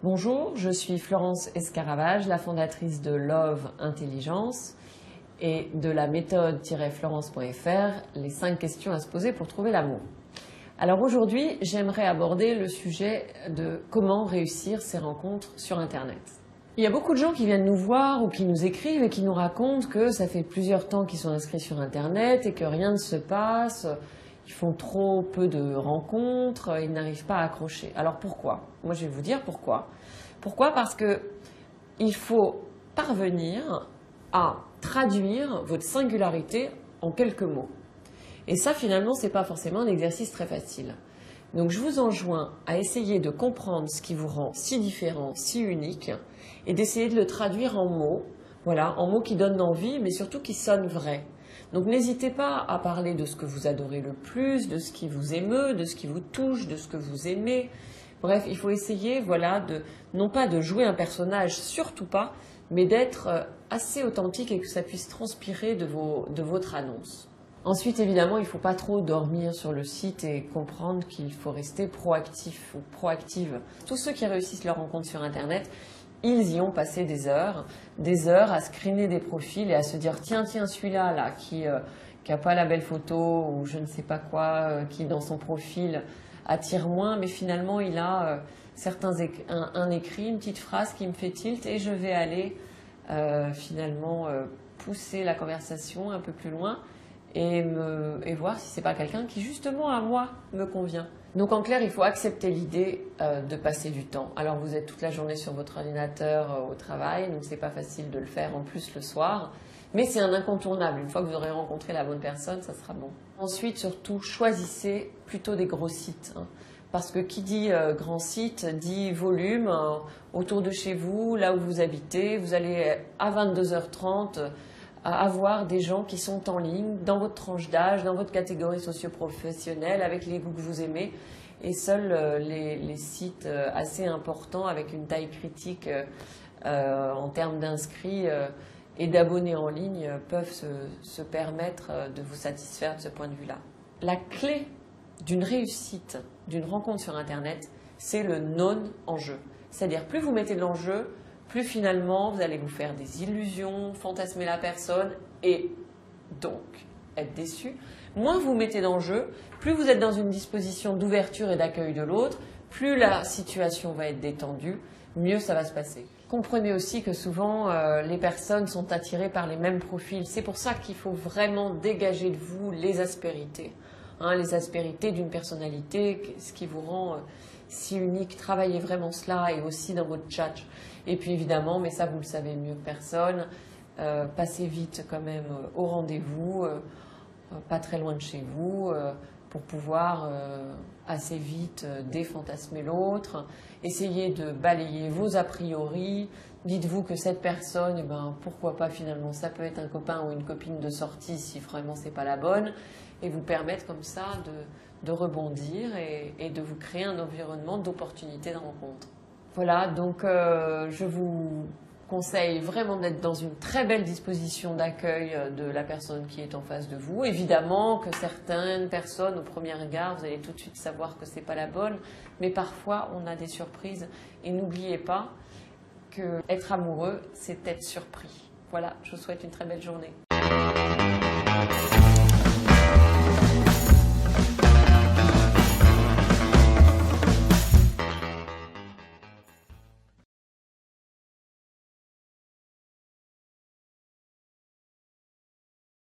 Bonjour, je suis Florence Escaravage, la fondatrice de Love Intelligence et de la méthode-florence.fr, les 5 questions à se poser pour trouver l'amour. Alors aujourd'hui, j'aimerais aborder le sujet de comment réussir ses rencontres sur Internet. Il y a beaucoup de gens qui viennent nous voir ou qui nous écrivent et qui nous racontent que ça fait plusieurs temps qu'ils sont inscrits sur Internet et que rien ne se passe. Ils font trop peu de rencontres, ils n'arrivent pas à accrocher. Alors pourquoi? Moi je vais vous dire pourquoi. Pourquoi? Parce que il faut parvenir à traduire votre singularité en quelques mots. Et ça finalement c'est pas forcément un exercice très facile. Donc je vous enjoins à essayer de comprendre ce qui vous rend si différent, si unique, et d'essayer de le traduire en mots, voilà, en mots qui donnent envie, mais surtout qui sonnent vrais. Donc n'hésitez pas à parler de ce que vous adorez le plus, de ce qui vous émeut, de ce qui vous touche, de ce que vous aimez. Bref, il faut essayer, voilà, non pas de jouer un personnage, surtout pas, mais d'être assez authentique et que ça puisse transpirer de votre annonce. Ensuite, évidemment, il ne faut pas trop dormir sur le site et comprendre qu'il faut rester proactif ou proactive. Tous ceux qui réussissent leur rencontre sur Internet, ils y ont passé des heures à screener des profils et à se dire tiens, celui-là là, qui a pas la belle photo ou je ne sais pas quoi, qui dans son profil attire moins, mais finalement il a un écrit, une petite phrase qui me fait tilt et je vais aller finalement pousser la conversation un peu plus loin et voir si c'est pas quelqu'un qui justement à moi me convient. Donc en clair, il faut accepter l'idée de passer du temps. Alors vous êtes toute la journée sur votre ordinateur au travail, donc c'est pas facile de le faire en plus le soir, mais c'est un incontournable. Une fois que vous aurez rencontré la bonne personne, ça sera bon. Ensuite, surtout, choisissez plutôt des gros sites, hein, parce que qui dit grand site dit volume autour de chez vous, là où vous habitez. Vous allez à 22h30 à avoir des gens qui sont en ligne, dans votre tranche d'âge, dans votre catégorie socio-professionnelle, avec les goûts que vous aimez. Et seuls les sites assez importants, avec une taille critique en termes d'inscrits et d'abonnés en ligne, peuvent se permettre de vous satisfaire de ce point de vue-là. La clé d'une réussite, d'une rencontre sur Internet, c'est le non-enjeu. C'est-à-dire, plus vous mettez de l'enjeu, plus finalement vous allez vous faire des illusions, fantasmer la personne et donc être déçu. Moins vous mettez d'enjeu, plus vous êtes dans une disposition d'ouverture et d'accueil de l'autre, plus la situation va être détendue, mieux ça va se passer. Comprenez aussi que souvent les personnes sont attirées par les mêmes profils. C'est pour ça qu'il faut vraiment dégager de vous les aspérités. Hein, les aspérités d'une personnalité, ce qui vous rend si unique. Travaillez vraiment cela et aussi dans votre chat. Et puis évidemment, mais ça vous le savez mieux que personne, passez vite quand même au rendez-vous, pas très loin de chez vous, pour pouvoir assez vite défantasmer l'autre. Essayez de balayer vos a priori. Dites-vous que cette personne, eh ben, pourquoi pas finalement, ça peut être un copain ou une copine de sortie si vraiment c'est pas la bonne, et vous permettre comme ça de rebondir et de vous créer un environnement d'opportunités de rencontre. Voilà, donc je vous conseille vraiment d'être dans une très belle disposition d'accueil de la personne qui est en face de vous. Évidemment que certaines personnes, au premier regard, vous allez tout de suite savoir que c'est pas la bonne, mais parfois on a des surprises. Et n'oubliez pas que être amoureux, c'est être surpris. Voilà, je vous souhaite une très belle journée.